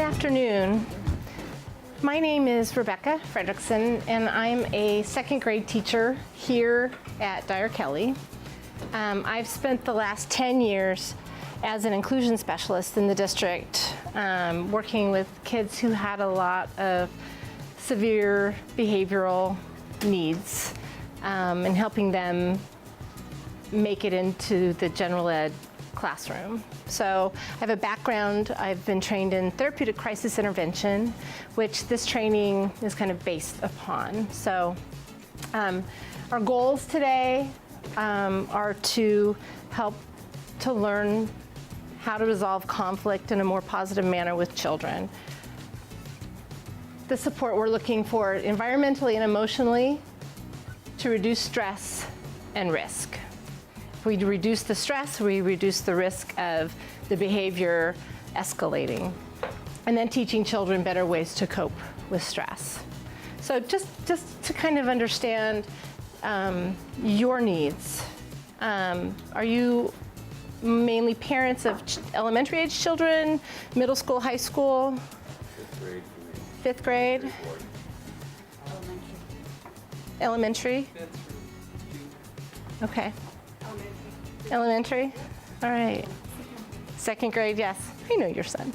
afternoon. My name is Rebecca Fredrickson, and I'm a second grade teacher here at Dyer Kelly. I've spent the last 10 years as an inclusion specialist in the district, working with kids who had a lot of severe behavioral needs, and helping them make it into the general ed classroom. So I have a background, I've been trained in therapeutic crisis intervention, which this training is kind of based upon. So our goals today are to help to learn how to resolve conflict in a more positive manner with children. The support we're looking for environmentally and emotionally to reduce stress and risk. If we reduce the stress, we reduce the risk of the behavior escalating. And then teaching children better ways to cope with stress. So just to kind of understand your needs. Are you mainly parents of elementary age children, middle school, high school? Fifth grade for me. Fifth grade? Elementary. Elementary? Okay. Elementary? All right. Second grade, yes. I know your son.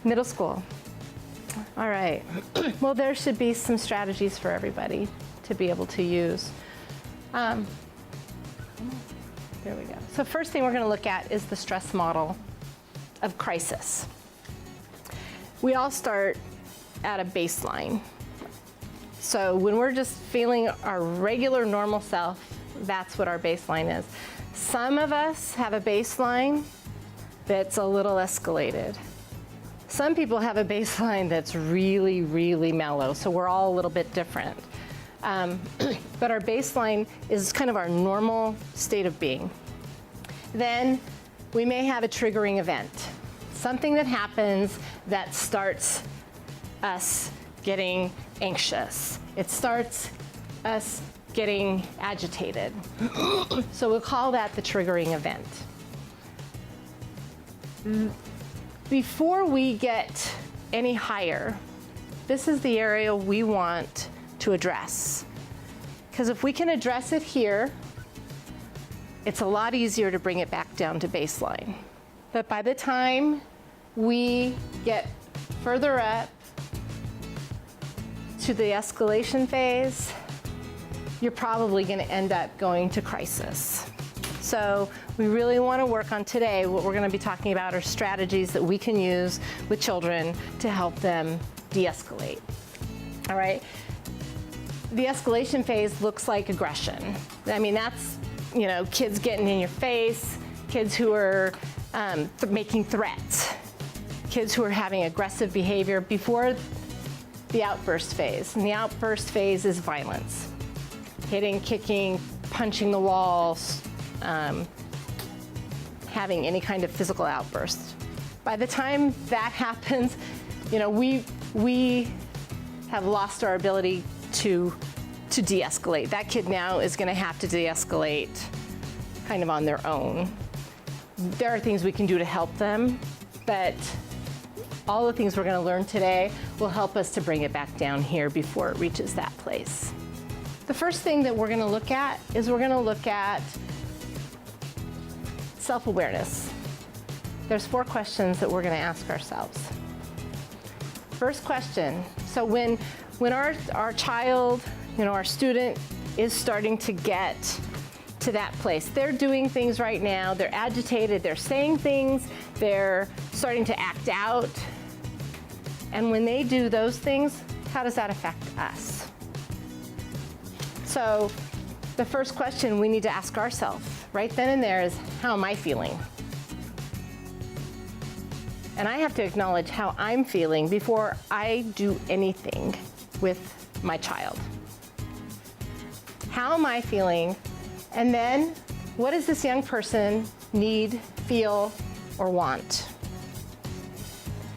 Middle school. All right. Well, there should be some strategies for everybody to be able to use. There we go. So first thing we're going to look at is the stress model of crisis. We all start at a baseline. So when we're just feeling our regular normal self, that's what our baseline is. Some of us have a baseline that's a little escalated. Some people have a baseline that's really, really mellow, so we're all a little bit different. But our baseline is kind of our normal state of being. Then we may have a triggering event, something that happens that starts us getting anxious. It starts us getting agitated. So we'll call that the triggering event. Before we get any higher, this is the area we want to address. Because if we can address it here, it's a lot easier to bring it back down to baseline. But by the time we get further up to the escalation phase, you're probably going to end up going to crisis. So we really want to work on today, what we're going to be talking about are strategies that we can use with children to help them de-escalate. All right? The escalation phase looks like aggression. I mean, that's, you know, kids getting in your face, kids who are making threats, kids who are having aggressive behavior before the outburst phase. And the outburst phase is violence. Hitting, kicking, punching the walls, having any kind of physical outburst. By the time that happens, you know, we have lost our ability to de-escalate. That kid now is going to have to de-escalate kind of on their own. There are things we can do to help them, but all the things we're going to learn today will help us to bring it back down here before it reaches that place. The first thing that we're going to look at is we're going to look at self-awareness. There's 4 questions that we're going to ask ourselves. First question, so when our child, you know, our student is starting to get to that place, they're doing things right now, they're agitated, they're saying things, they're starting to act out. And when they do those things, how does that affect us? So the first question we need to ask ourselves right then and there is, how am I feeling? And I have to acknowledge how I'm feeling before I do anything with my child. How am I feeling? And then what does this young person need, feel, or want?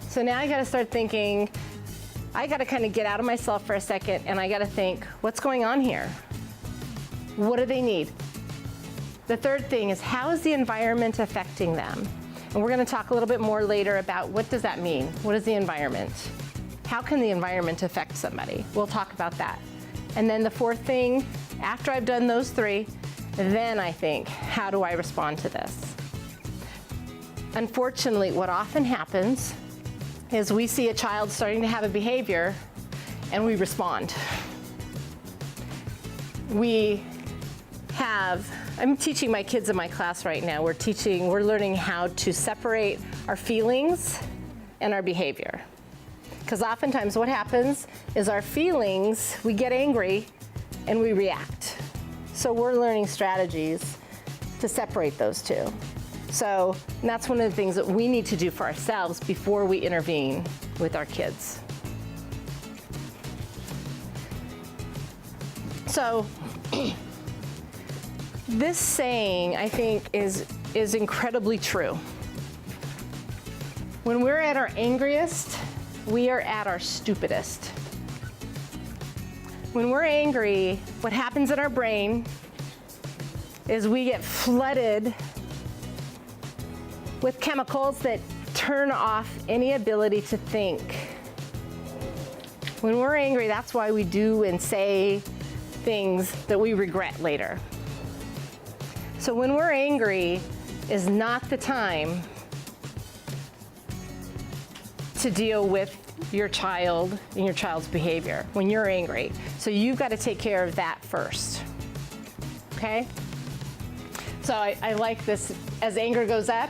So now I gotta start thinking, I gotta kind of get out of myself for a second and I gotta think, what's going on here? What do they need? The third thing is, how is the environment affecting them? And we're going to talk a little bit more later about what does that mean? What is the environment? How can the environment affect somebody? We'll talk about that. And then the fourth thing, after I've done those three, then I think, how do I respond to this? Unfortunately, what often happens is we see a child starting to have a behavior and we respond. I'm teaching my kids in my class right now, we're learning how to separate our feelings and our behavior. Because oftentimes what happens is our feelings, we get angry and we react. So we're learning strategies to separate those two. So that's one of the things that we need to do for ourselves before we intervene with our kids. So this saying, I think, is incredibly true. When we're at our angriest, we are at our stupidest. When we're angry, what happens in our brain is we get flooded with chemicals that turn off any ability to think. When we're angry, that's why we do and say things that we regret later. So when we're angry is not the time to deal with your child and your child's behavior when you're angry. So you've got to take care of that first, okay? So I like this, as anger goes up,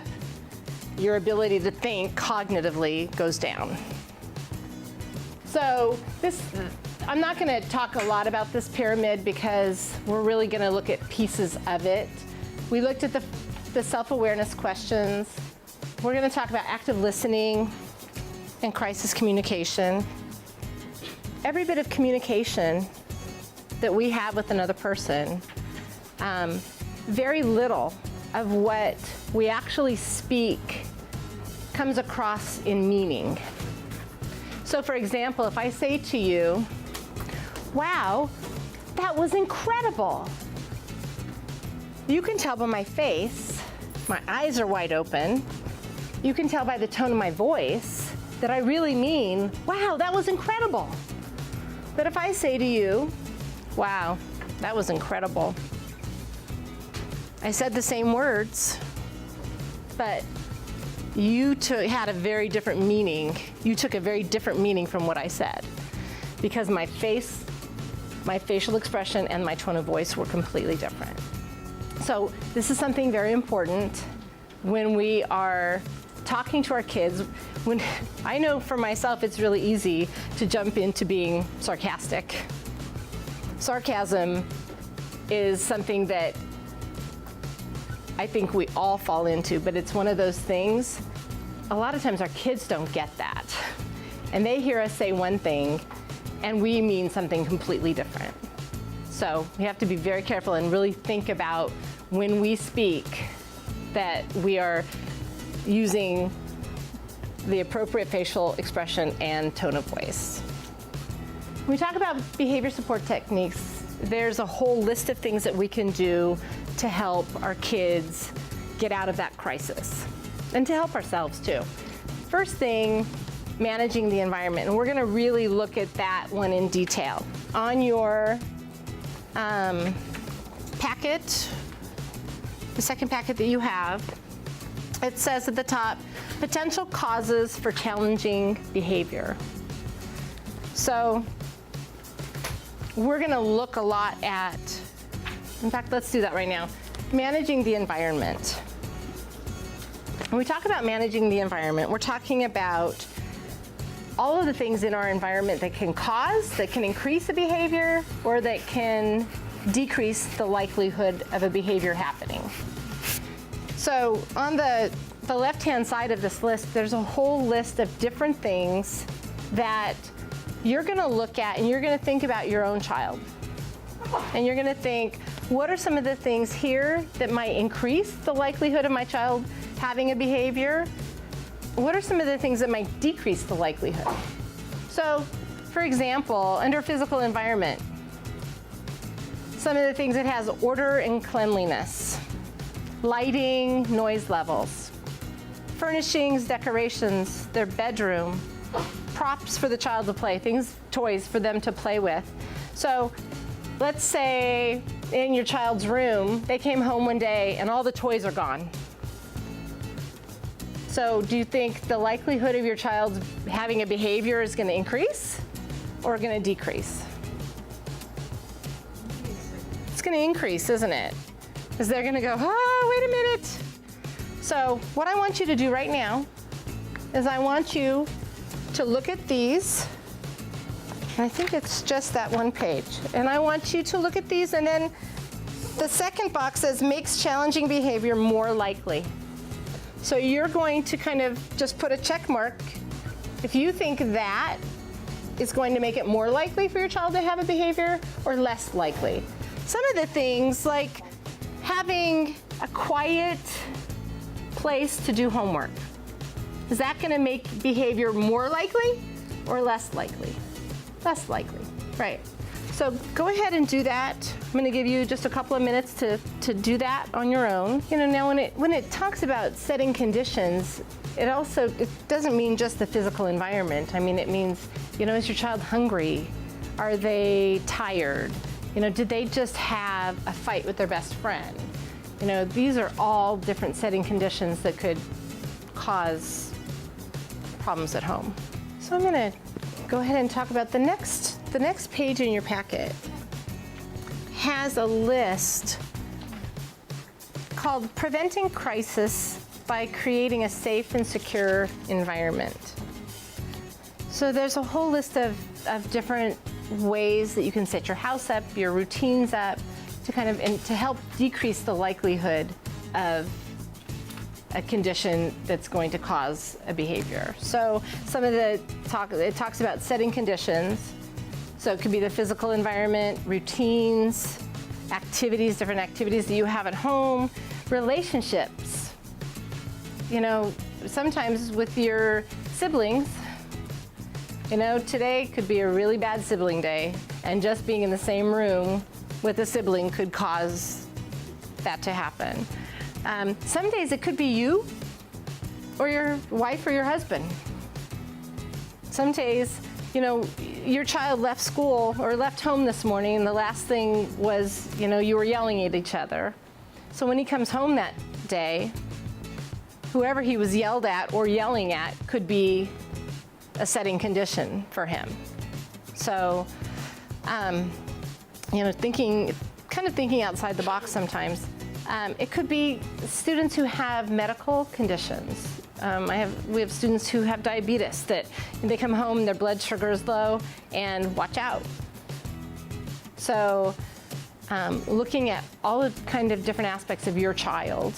your ability to think cognitively goes down. So I'm not going to talk a lot about this pyramid because we're really going to look at pieces of it. We looked at the self-awareness questions. We're going to talk about active listening and crisis communication. Every bit of communication that we have with another person, very little of what we actually speak comes across in meaning. So for example, if I say to you, wow, that was incredible. You can tell by my face, my eyes are wide open. You can tell by the tone of my voice that I really mean, wow, that was incredible. But if I say to you, wow, that was incredible, I said the same words, but you had a very different meaning. You took a very different meaning from what I said because my face, my facial expression, and my tone of voice were completely different. So this is something very important when we are talking to our kids. When I know for myself, it's really easy to jump into being sarcastic. Sarcasm is something that I think we all fall into, but it's one of those things, a lot of times our kids don't get that. And they hear us say one thing, and we mean something completely different. So we have to be very careful and really think about when we speak that we are using the appropriate facial expression and tone of voice. When we talk about behavior support techniques, there's a whole list of things that we can do to help our kids get out of that crisis and to help ourselves too. First thing, managing the environment. And we're going to really look at that one in detail. On your packet, the second packet that you have, it says at the top, potential causes for challenging behavior. So we're going to look a lot at, in fact, let's do that right now, managing the environment. When we talk about managing the environment, we're talking about all of the things in our environment that can cause, that can increase a behavior, or that can decrease the likelihood of a behavior happening. So on the left-hand side of this list, there's a whole list of different things that you're going to look at and you're going to think about your own child. And you're going to think, what are some of the things here that might increase the likelihood of my child having a behavior? What are some of the things that might decrease the likelihood? So, for example, under physical environment, some of the things it has order and cleanliness, lighting, noise levels, furnishings, decorations, their bedroom, props for the child to play, things, toys for them to play with. So let's say in your child's room, they came home one day and all the toys are gone. So do you think the likelihood of your child having a behavior is going to increase or going to decrease? It's going to increase, isn't it? Because they're going to go, wait a minute. So what I want you to do right now is I want you to look at these. And I think it's just that one page. And I want you to look at these, and then the second box says makes challenging behavior more likely. So you're going to kind of just put a check mark if you think that is going to make it more likely for your child to have a behavior or less likely. Some of the things like having a quiet place to do homework. Is that going to make behavior more likely or less likely? Less likely, right. So go ahead and do that. I'm going to give you just a couple of minutes to do that on your own. You know, now when it talks about setting conditions, it doesn't mean just the physical environment. I mean, it means, you know, is your child hungry? Are they tired? You know, did they just have a fight with their best friend? You know, these are all different setting conditions that could cause problems at home. So I'm going to go ahead and talk about the next page in your packet has a list called Preventing Crisis by Creating a Safe and Secure Environment. So there's a whole list of different ways that you can set your house up, your routines up, to help decrease the likelihood of a condition that's going to cause a behavior. So some of it talks about setting conditions. So it could be the physical environment, routines, activities, different activities that you have at home, relationships. You know, sometimes with your siblings, you know, today could be a really bad sibling day, and just being in the same room with a sibling could cause that to happen. Some days it could be you or your wife or your husband. Some days, you know, your child left school or left home this morning and the last thing was, you know, you were yelling at each other. So when he comes home that day, whoever he was yelled at or yelling at could be a setting condition for him. So, you know, thinking outside the box sometimes. It could be students who have medical conditions. We have students who have diabetes that they come home, their blood sugar is low, and watch out. So looking at all the kind of different aspects of your child,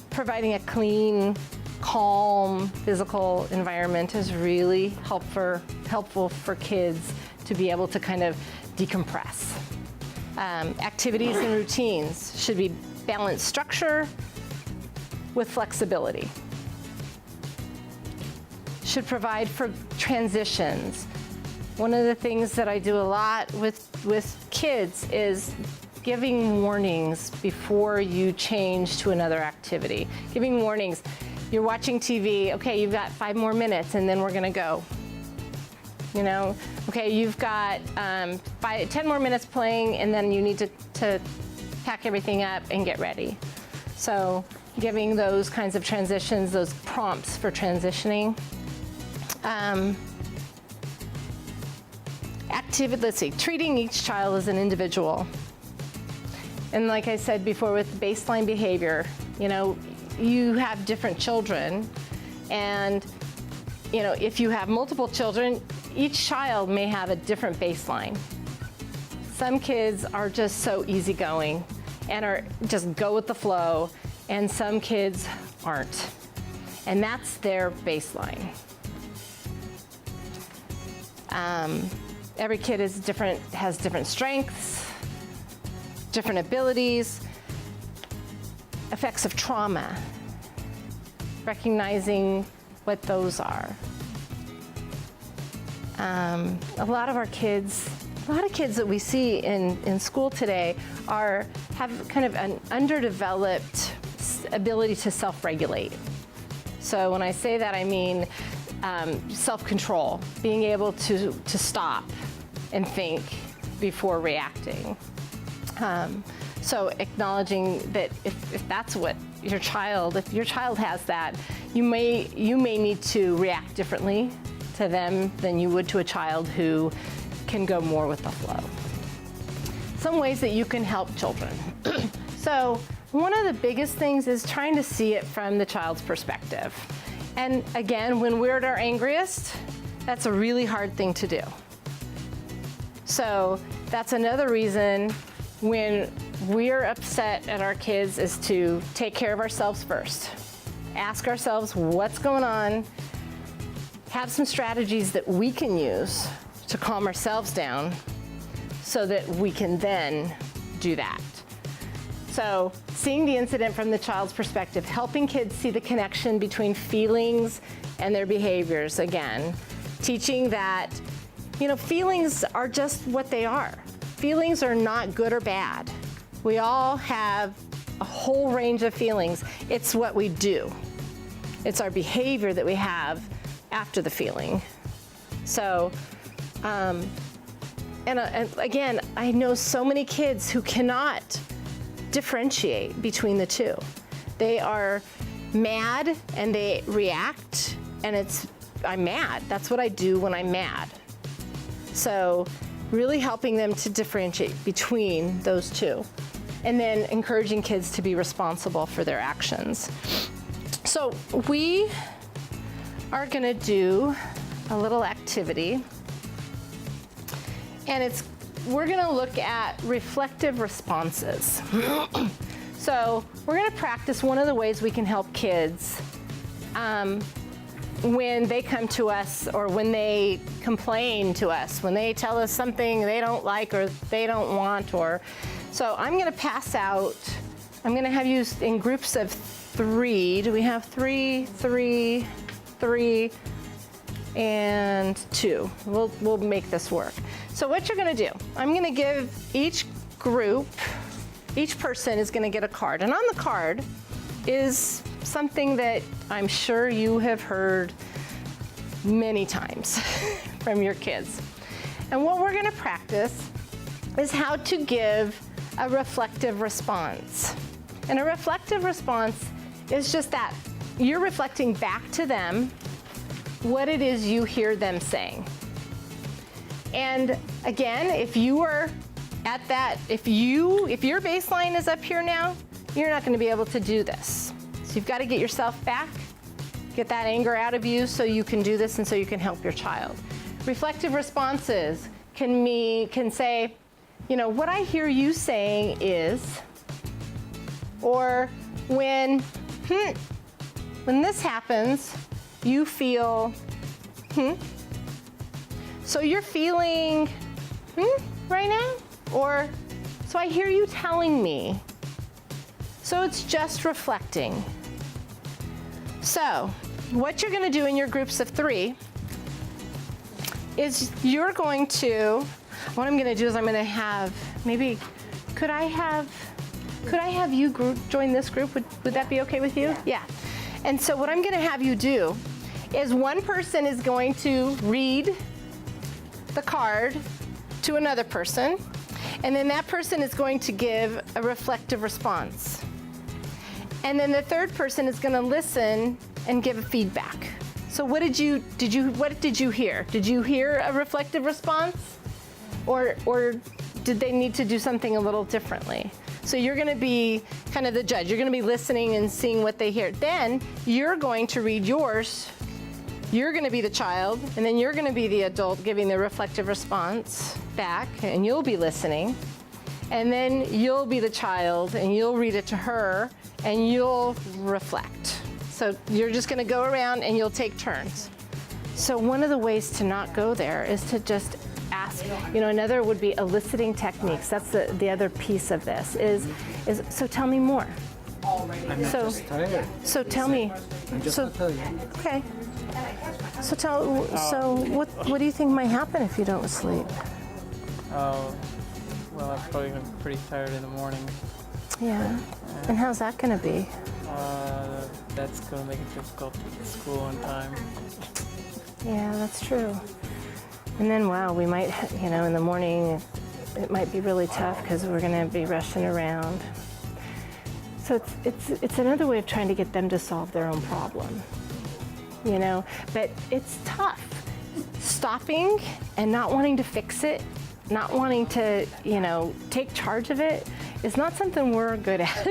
providing a clean, calm physical environment is really helpful for kids to be able to kind of decompress. Activities and routines should be balanced structure with flexibility. Should provide for transitions. One of the things that I do a lot with kids is giving warnings before you change to another activity. Giving warnings. You're watching TV, okay, you've got 5 more minutes and then we're gonna go. You know, okay, you've got 10 more minutes playing and then you need to pack everything up and get ready. So giving those kinds of transitions, those prompts for transitioning. Treating each child as an individual. And like I said before with baseline behavior, you know, you have different children and, you know, if you have multiple children, each child may have a different baseline. Some kids are just so easygoing and just go with the flow, and some kids aren't. And that's their baseline. Every kid is different, has different strengths, different abilities, effects of trauma, recognizing what those are. A lot of kids that we see in school today have kind of an underdeveloped ability to self-regulate. So when I say that, I mean self-control, being able to stop and think before reacting. So acknowledging that if that's what if your child has that, you may need to react differently to them than you would to a child who can go more with the flow. Some ways that you can help children. So one of the biggest things is trying to see it from the child's perspective. And again, when we're at our angriest, that's a really hard thing to do. So that's another reason when we're upset at our kids is to take care of ourselves first. Ask ourselves what's going on, have some strategies that we can use to calm ourselves down so that we can then do that. So seeing the incident from the child's perspective, helping kids see the connection between feelings and their behaviors again, teaching that, feelings are just what they are. Feelings are not good or bad. We all have a whole range of feelings. It's what we do. It's our behavior that we have after the feeling. So, and again, I know so many kids who cannot differentiate between the two. They are mad and they react, and I'm mad. That's what I do when I'm mad. So really helping them to differentiate between those two, and then encouraging kids to be responsible for their actions. So we are going to do a little activity, and we're going to look at reflective responses. So we're going to practice one of the ways we can help kids when they come to us or when they complain to us, when they tell us something they don't like or they don't want. So I'm going to pass out, I'm going to have you in groups of 3. Do we have 3, 3, 3, and 2? We'll make this work. So what you're going to do, I'm going to give each group, each person is going to get a card. And on the card is something that I'm sure you have heard many times from your kids. And what we're going to practice is how to give a reflective response. And a reflective response is just that. You're reflecting back to them what it is you hear them saying. And again, if you are at that, if your baseline is up here now, you're not going to be able to do this. So you've got to get yourself back, get that anger out of you so you can do this and so you can help your child. Reflective responses can say, what I hear you saying is, or when this happens, you feel, so you're feeling, right now? Or, so I hear you telling me. So it's just reflecting. So what you're going to do in your groups of 3 is you're going to, what I'm going to do is I'm going to have, maybe, could I have you join this group? Would that be okay with you? Yeah. And so what I'm going to have you do is one person is going to read the card to another person, and then that person is going to give a reflective response. And then the third person is going to listen and give a feedback. So what did you hear? Did you hear a reflective response? Or did they need to do something a little differently? So you're going to be kind of the judge. You're going to be listening and seeing what they hear. Then you're going to read yours. You're going to be the child, and then you're going to be the adult giving the reflective response back, and you'll be listening. And then you'll be the child, and you'll read it to her, and you'll reflect. So you're just going to go around, and you'll take turns. So one of the ways to not go there is to just ask. Another would be eliciting techniques. That's the other piece of this. Is so tell me more. I'm not just tired. So tell me. I'm just gonna tell you. Okay. So what do you think might happen if you don't sleep? Oh, well, I'm probably gonna be pretty tired in the morning. Yeah. And how's that going to be? that's gonna make it difficult to get to school on time. Yeah, that's true. And then, wow, we might, in the morning, it might be really tough because we're going to be rushing around. So it's another way of trying to get them to solve their own problem, But it's tough. Stopping and not wanting to fix it, not wanting to, take charge of it is not something we're good at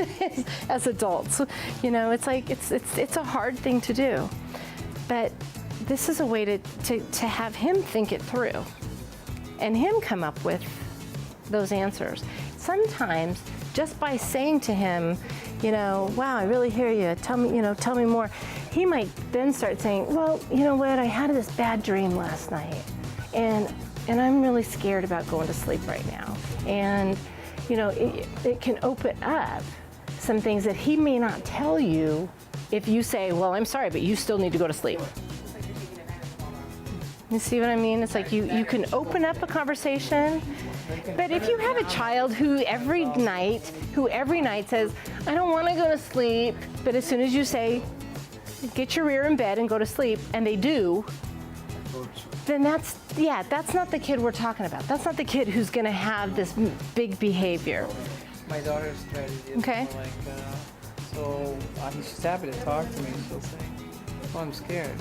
as adults. It's like it's a hard thing to do. But this is a way to have him think it through and him come up with those answers. Sometimes just by saying to him, wow, I really hear you. Tell me more. He might then start saying, well, you know what? I had this bad dream last night and I'm really scared about going to sleep right now. And, it can open up some things that he may not tell you if you say, well, I'm sorry, but you still need to go to sleep. You see what I mean? It's like you can open up a conversation, but if you have a child who every night says, I don't want to go to sleep, but as soon as you say, get your rear in bed and go to sleep, and they do, then that's not the kid we're talking about. That's not the kid who's going to have this big behavior. My daughter's strategy is Okay. more like, she's happy to talk to me. She'll say, oh, I'm scared.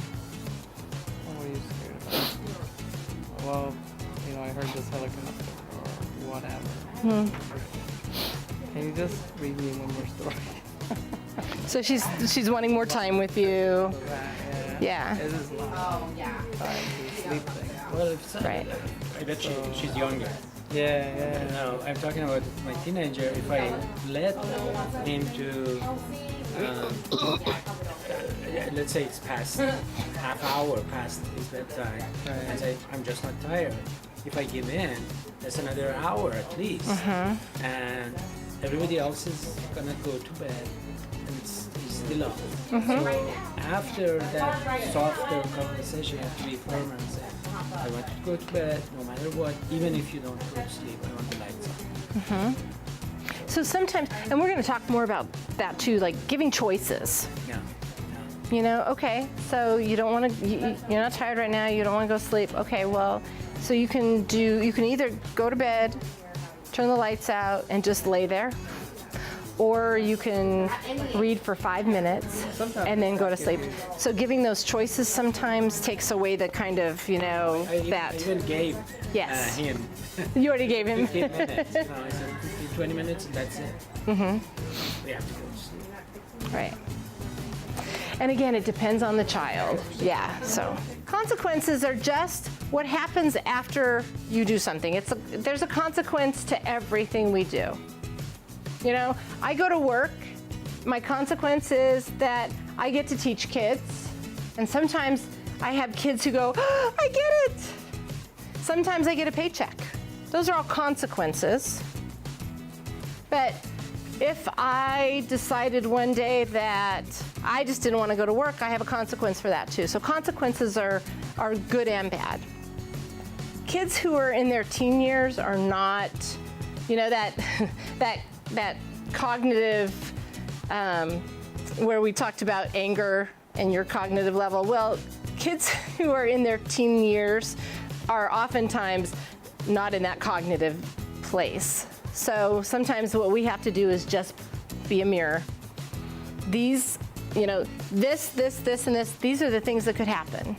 What are you scared about? Well, I heard this helicopter or whatever. Can you just read me one more story? So she's wanting more time with you. Yeah. This is sleep thing. Well, if Right. I bet she's younger. Yeah. No, I'm talking about my teenager. If I let him to, let's say it's past half hour past his bedtime, and say I'm just not tired. If I give in, that's another hour at least, and everybody else is gonna go to bed, and he's still up. So after that softer conversation, you have to be firm and say, I want you to go to bed no matter what, even if you don't go to sleep. I want the lights on. So sometimes, and we're going to talk more about that too, like giving choices. Yeah. Okay, so you don't want to, you're not tired right now, you don't want to go sleep. Okay, well, so you can either go to bed, turn the lights out, and just lay there, or you can read for 5 minutes and then go to sleep. So giving those choices sometimes takes away the kind of, I that. even gave Yes. him You already gave him. 15 minutes. I said 15, 20 minutes, and that's it. We have to go to sleep. Right. And again, it depends on the child. Yeah, so. Consequences are just what happens after you do something. There's a consequence to everything we do. I go to work. My consequence is that I get to teach kids. And sometimes I have kids who go, oh, I get it. Sometimes I get a paycheck. Those are all consequences. But if I decided one day that I just didn't want to go to work, I have a consequence for that too. So consequences are good and bad. Kids who are in their teen years are not, that cognitive, where we talked about anger and your cognitive level. Well, kids who are in their teen years are oftentimes not in that cognitive place. So sometimes what we have to do is just be a mirror. These, this, and this, these are the things that could happen.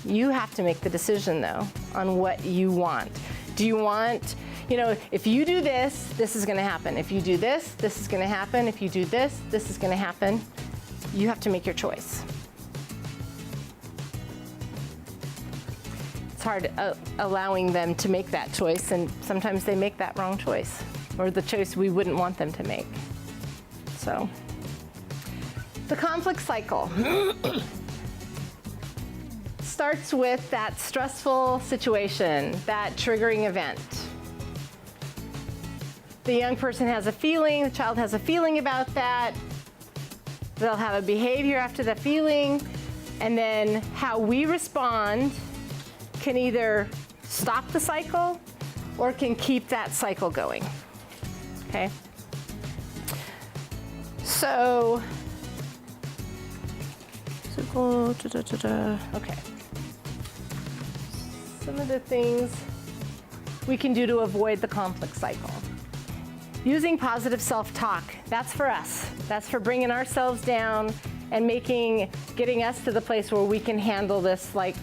You have to make the decision though on what you want. Do you want, if you do this, this is gonna happen. If you do this, this is gonna happen. If you do this, this is gonna happen. You have to make your choice. It's hard allowing them to make that choice, and sometimes they make that wrong choice, or the choice we wouldn't want them to make. So, the conflict cycle starts with that stressful situation, that triggering event. The young person has a feeling, the child has a feeling about that. They'll have a behavior after the feeling, and then how we respond can either stop the cycle or can keep that cycle going. Okay? So cycle. Okay. Some of the things we can do to avoid the conflict cycle. Using positive self-talk, that's for us. That's for bringing ourselves down and getting us to the place where we can handle this like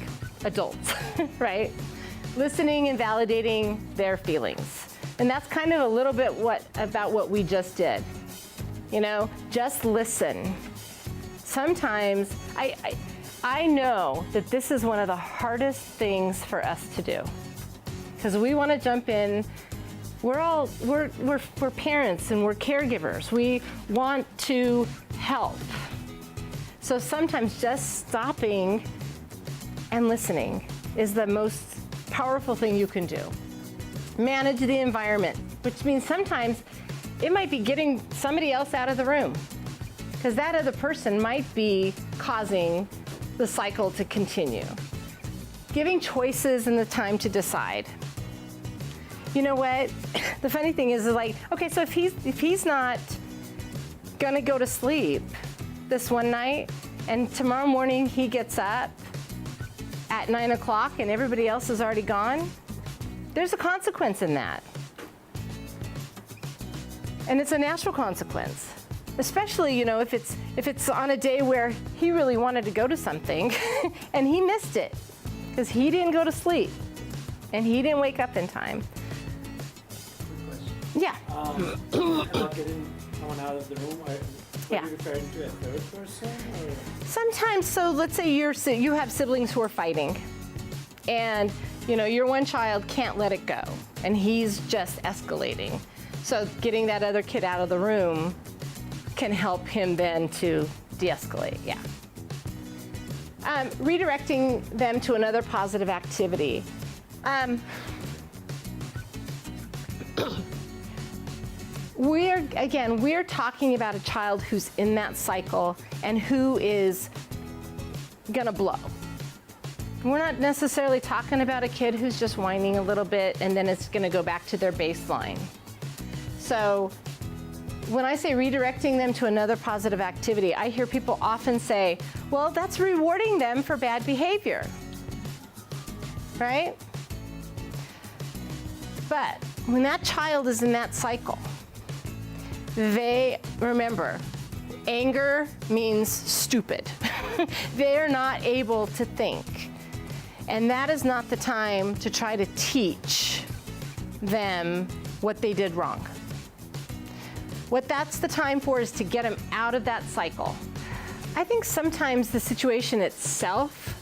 adults, right? Listening and validating their feelings. And that's kind of a little bit about what we just did. You know, just listen. Sometimes, I know that this is one of the hardest things for us to do. Because we want to jump in. We're parents and we're caregivers. We want to help. So sometimes just stopping and listening is the most powerful thing you can do. Manage the environment, which means sometimes it might be getting somebody else out of the room, because that other person might be causing the cycle to continue. Giving choices and the time to decide. You know what? The funny thing is like, okay, so if he's not gonna go to sleep this one night, and tomorrow morning he gets up at 9 o'clock and everybody else is already gone, there's a consequence in that. And it's a natural consequence. Especially, you know, if it's on a day where he really wanted to go to something and he missed it because he didn't go to sleep and he didn't wake up in time. Yeah. About getting someone out of the room, are Yeah. you referring to a third person? Or? Sometimes, so let's say you have siblings who are fighting, and you know your one child can't let it go, and he's just escalating. So getting that other kid out of the room can help him then to de-escalate. Yeah. Redirecting them to another positive activity. We're talking about a child who's in that cycle and who is gonna blow. We're not necessarily talking about a kid who's just whining a little bit and then it's gonna go back to their baseline. So when I say redirecting them to another positive activity, I hear people often say, well, that's rewarding them for bad behavior, right? But when that child is in that cycle, remember, anger means stupid. They're not able to think. And that is not the time to try to teach them what they did wrong. What that's the time for is to get them out of that cycle. I think sometimes the situation itself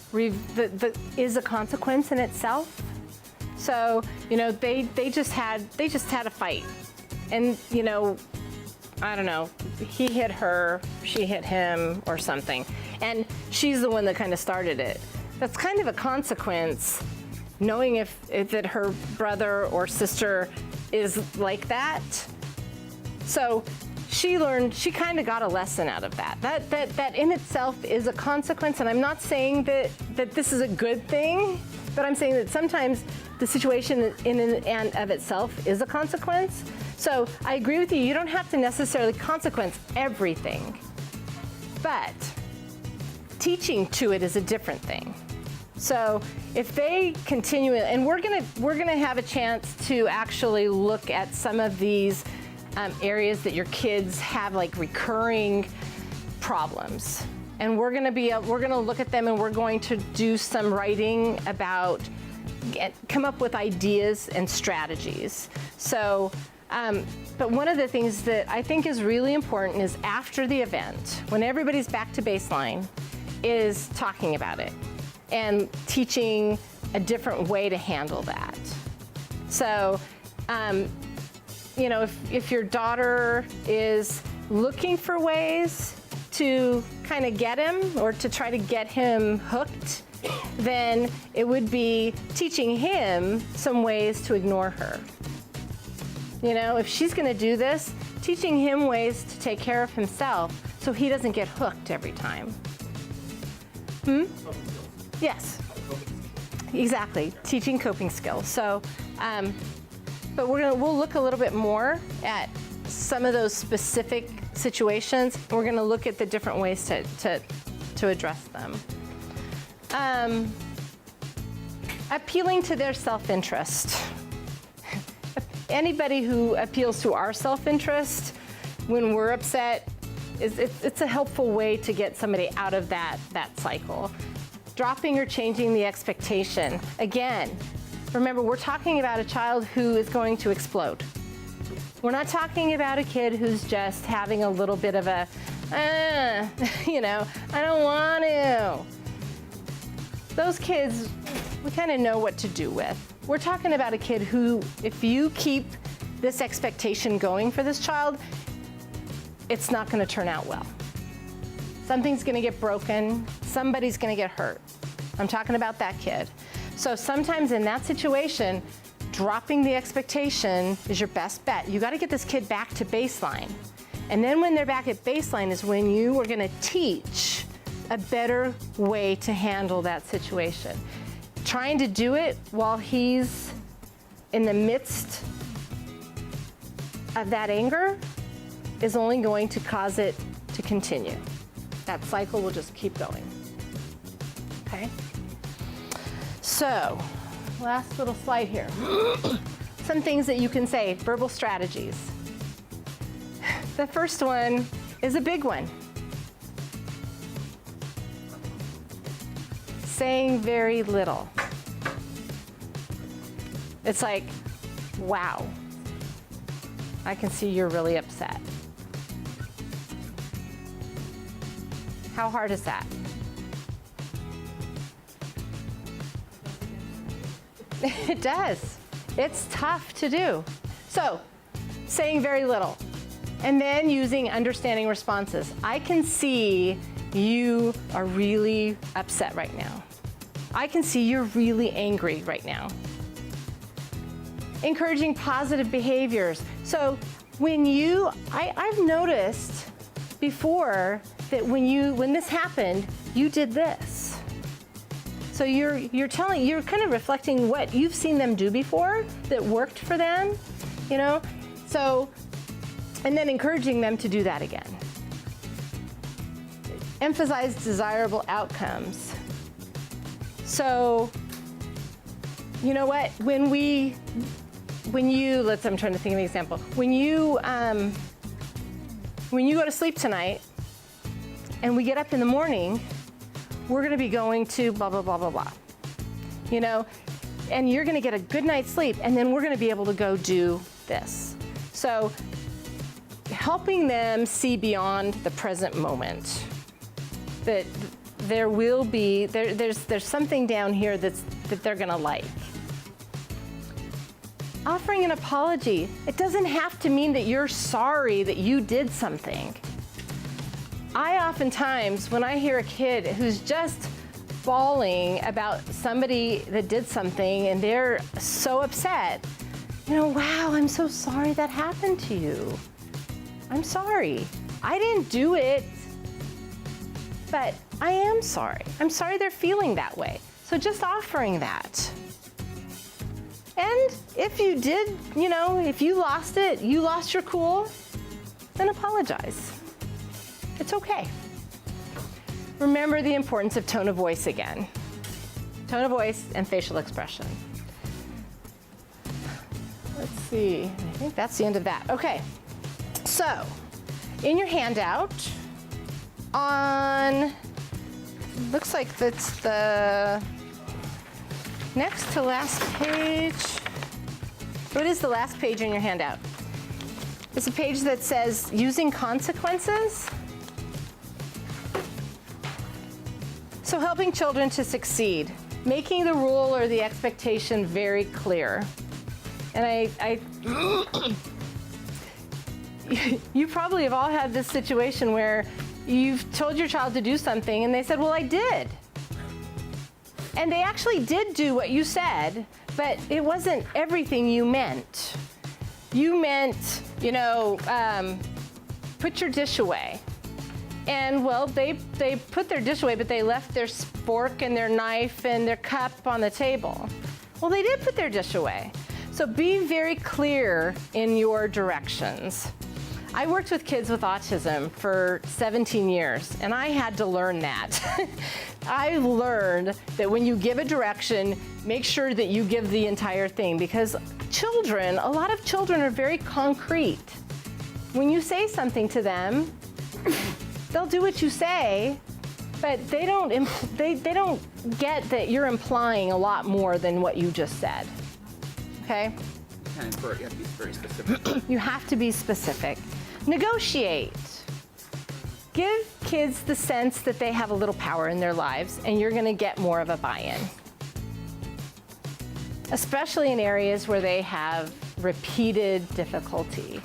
is a consequence in itself. So, you know, they just had a fight. And, you know, I don't know, he hit her, she hit him or something. And she's the one that kind of started it. That's kind of a consequence, knowing if that her brother or sister is like that. So she kind of got a lesson out of that. That in itself is a consequence, and I'm not saying that this is a good thing, but I'm saying that sometimes the situation in and of itself is a consequence. So I agree with you, you don't have to necessarily consequence everything, but teaching to it is a different thing. So if they continue, and we're gonna have a chance to actually look at some of these areas that your kids have like recurring problems. And we're gonna look at them and we're going to do some writing about, come up with ideas and strategies. So, but one of the things that I think is really important is after the event, when everybody's back to baseline, is talking about it and teaching a different way to handle that. So, you know, if your daughter is looking for ways to kind of get him or to try to get him hooked, then it would be teaching him some ways to ignore her. You know, if she's gonna do this, teaching him ways to take care of himself so he doesn't get hooked every time. Yes, exactly, teaching coping skills. So, but we'll look a little bit more at some of those specific situations. We're gonna look at the different ways to to address them. Appealing to their self-interest. Anybody who appeals to our self-interest when we're upset, it's a helpful way to get somebody out of that cycle. Dropping or changing the expectation. Again, remember, we're talking about a child who is going to explode. We're not talking about a kid who's just having a little bit of a, you know, I don't want to. Those kids, we kind of know what to do with. We're talking about a kid who, if you keep this expectation going for this child, it's not going to turn out well. Something's going to get broken. Somebody's going to get hurt. I'm talking about that kid. So sometimes in that situation, dropping the expectation is your best bet. You got to get this kid back to baseline. And then when they're back at baseline is when you are going to teach a better way to handle that situation. Trying to do it while he's in the midst of that anger is only going to cause it to continue. That cycle will just keep going. Okay? So, last little slide here. Some things that you can say, verbal strategies. The first one is a big one. Saying very little. It's like, wow, I can see you're really upset. How hard is that? It does. It's tough to do. So, saying very little, and then using understanding responses. I can see you are really upset right now. I can see you're really angry right now. Encouraging positive behaviors. So when I've noticed before that when this happened, you did this. So you're kind of reflecting what you've seen them do before that worked for them, you know? So, and then encouraging them to do that again. Emphasize desirable outcomes. So, you know what? I'm trying to think of an example. When you go to sleep tonight and we get up in the morning, we're going to be going to blah, blah, blah, blah, blah. You know, and you're going to get a good night's sleep, and then we're going to be able to go do this. So, helping them see beyond the present moment. That there will be, there's something down here that they're going to like. Offering an apology. It doesn't have to mean that you're sorry that you did something. I oftentimes, when I hear a kid who's just bawling about somebody that did something and they're so upset, you know, wow, I'm so sorry that happened to you. I'm sorry. I didn't do it, but I am sorry. I'm sorry they're feeling that way. So just offering that. And if you did, you know, if you lost it, you lost your cool, then apologize. It's okay. Remember the importance of tone of voice again. Tone of voice and facial expression. Let's see, I think that's the end of that. Okay, so in your handout, looks like that's the next to last page. What is the last page in your handout? It's a page that says using consequences. So helping children to succeed, making the rule or the expectation very clear. And you probably have all had this situation where you've told your child to do something and they said, well, I did. And they actually did do what you said, but it wasn't everything you meant. You meant, you know, put your dish away. And well, they put their dish away, but they left their fork and their knife and their cup on the table. Well, they did put their dish away. So be very clear in your directions. I worked with kids with autism for 17 years, and I had to learn that. I learned that when you give a direction, make sure that you give the entire thing, because children, a lot of children are very concrete. When you say something to them, they'll do what you say, but they don't get that you're implying a lot more than what you just said. Okay? And you have to be very specific. You have to be specific. Negotiate. Give kids the sense that they have a little power in their lives, and you're going to get more of a buy-in. Especially in areas where they have repeated difficulty.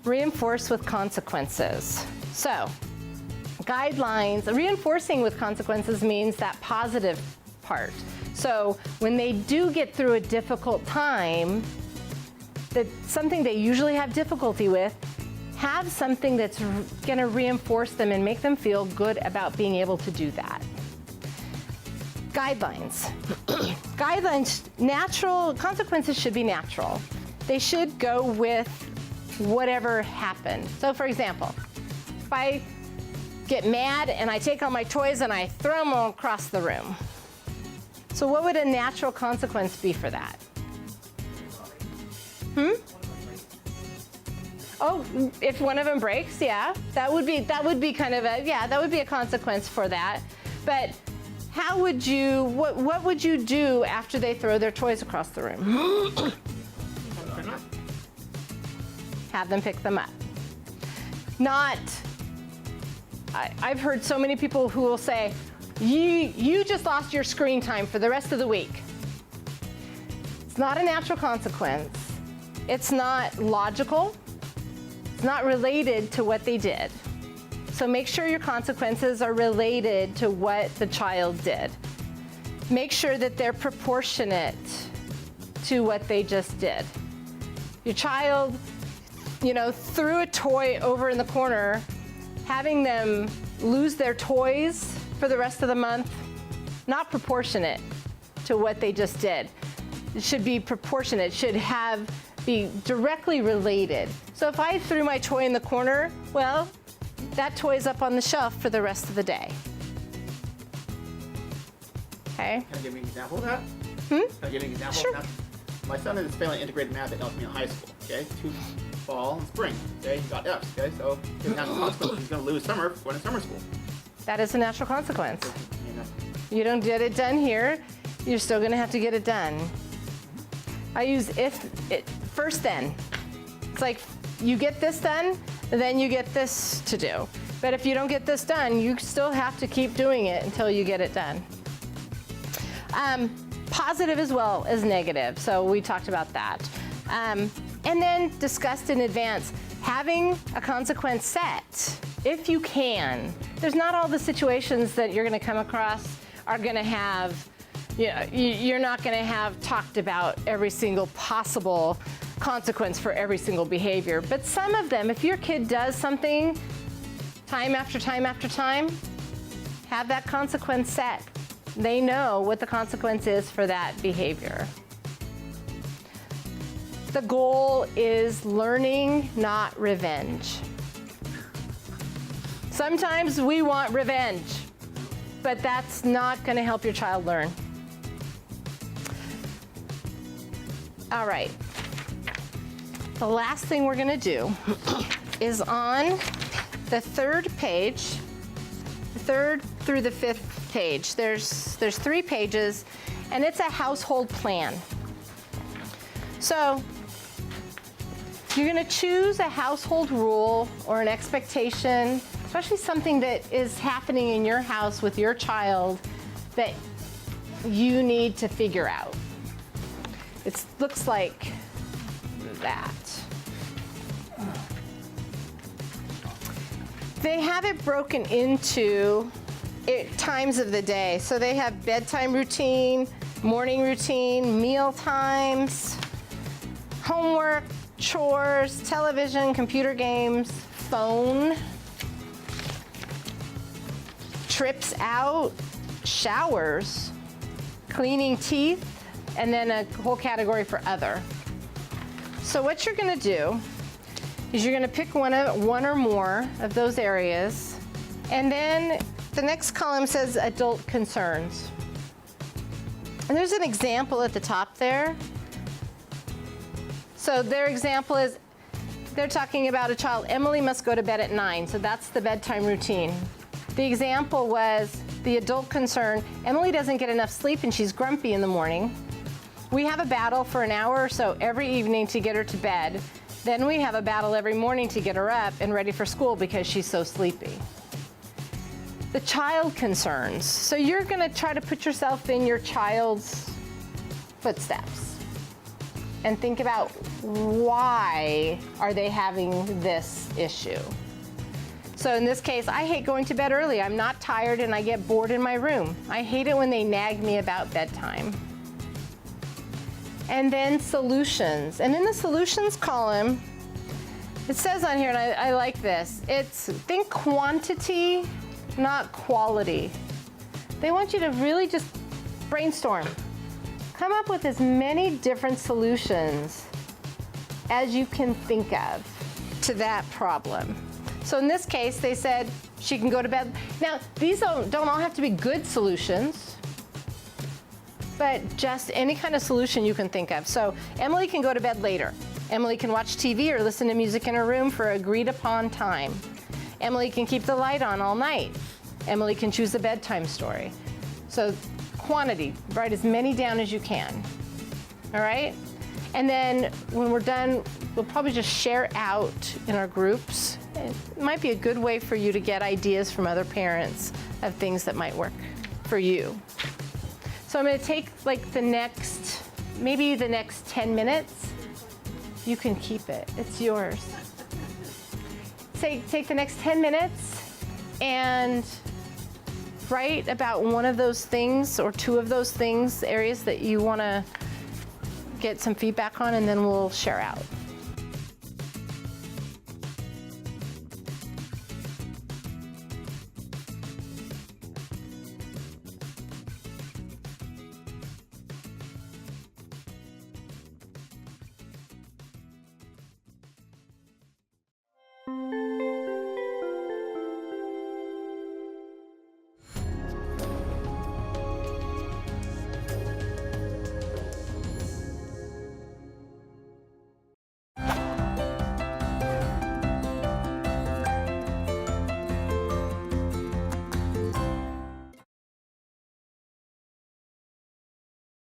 Reinforce with consequences. So, guidelines, reinforcing with consequences means that positive part. So when they do get through a difficult time, that's something they usually have difficulty with, have something that's going to reinforce them and make them feel good about being able to do that. Guidelines. Guidelines, natural, consequences should be natural. They should go with whatever happened. So for example, if I get mad and I take all my toys and I throw them all across the room. So what would a natural consequence be for that? Oh, if one of them breaks, yeah, that would be kind of a, yeah, that would be a consequence for that. But how would you, what would you do after they throw their toys across the room? Have them pick them up. Not, I've heard so many people who will say, you just lost your screen time for the rest of the week. It's not a natural consequence. It's not logical. It's not related to what they did. So make sure your consequences are related to what the child did. Make sure that they're proportionate to what they just did. Your child, threw a toy over in the corner, having them lose their toys for the rest of the month, not proportionate to what they just did. It should be proportionate, should be directly related. So if I threw my toy in the corner, well, that toy's up on the shelf for the rest of the day. Okay? Can I give you an example of that? Can I give you an example Sure. of that? My son is failing integrated math at Altamira High School, okay? Fall and spring, okay? He got F's, okay? So his natural consequence, he's gonna lose summer going to summer school. That is a natural consequence. I mean, You don't get it done here, you're still gonna have to get it done. I use first then. It's like, you get this done, then you get this to do. But if you don't get this done, you still have to keep doing it until you get it done. Positive as well as negative, so we talked about that. And then discussed in advance, having a consequence set, if you can. There's not all the situations that you're gonna come across are gonna have, you're not gonna have talked about every single possible consequence for every single behavior. But some of them, if your kid does something time after time after time, have that consequence set. They know what the consequence is for that behavior. The goal is learning, not revenge. Sometimes we want revenge, but that's not going to help your child learn. All right. The last thing we're going to do is on the third page, the third through the fifth page. There's 3 pages, and it's a household plan. So you're going to choose a household rule or an expectation, especially something that is happening in your house with your child that you need to figure out. It looks like that. They have it broken into times of the day. So they have bedtime routine, morning routine, meal times, homework, chores, television, computer games, phone, trips out, showers, cleaning teeth, and then a whole category for other. So what you're gonna do is you're going to pick one or more of those areas, and then the next column says adult concerns. And there's an example at the top there. So their example is, they're talking about a child, Emily must go to bed at 9, so that's the bedtime routine. The example was the adult concern, Emily doesn't get enough sleep and she's grumpy in the morning. We have a battle for an hour or so every evening to get her to bed. Then we have a battle every morning to get her up and ready for school because she's so sleepy. The child concerns. So you're going to try to put yourself in your child's footsteps and think about why are they having this issue. So in this case, I hate going to bed early. I'm not tired and I get bored in my room. I hate it when they nag me about bedtime. And then solutions. And in the solutions column, it says on here, and I like this, it's think quantity, not quality. They want you to really just brainstorm. Come up with as many different solutions as you can think of to that problem. So in this case, they said she can go to bed. Now, these don't all have to be good solutions, but just any kind of solution you can think of. So Emily can go to bed later. Emily can watch TV or listen to music in her room for agreed upon time. Emily can keep the light on all night. Emily can choose a bedtime story. So quantity, write as many down as you can. All right? And then when we're done, we'll probably just share out in our groups. It might be a good way for you to get ideas from other parents of things that might work for you. So I'm going to take like maybe the next 10 minutes. You can keep it. It's yours. Take the next 10 minutes and write about one of those things or two of those things, areas that you want to get some feedback on, and then we'll share out.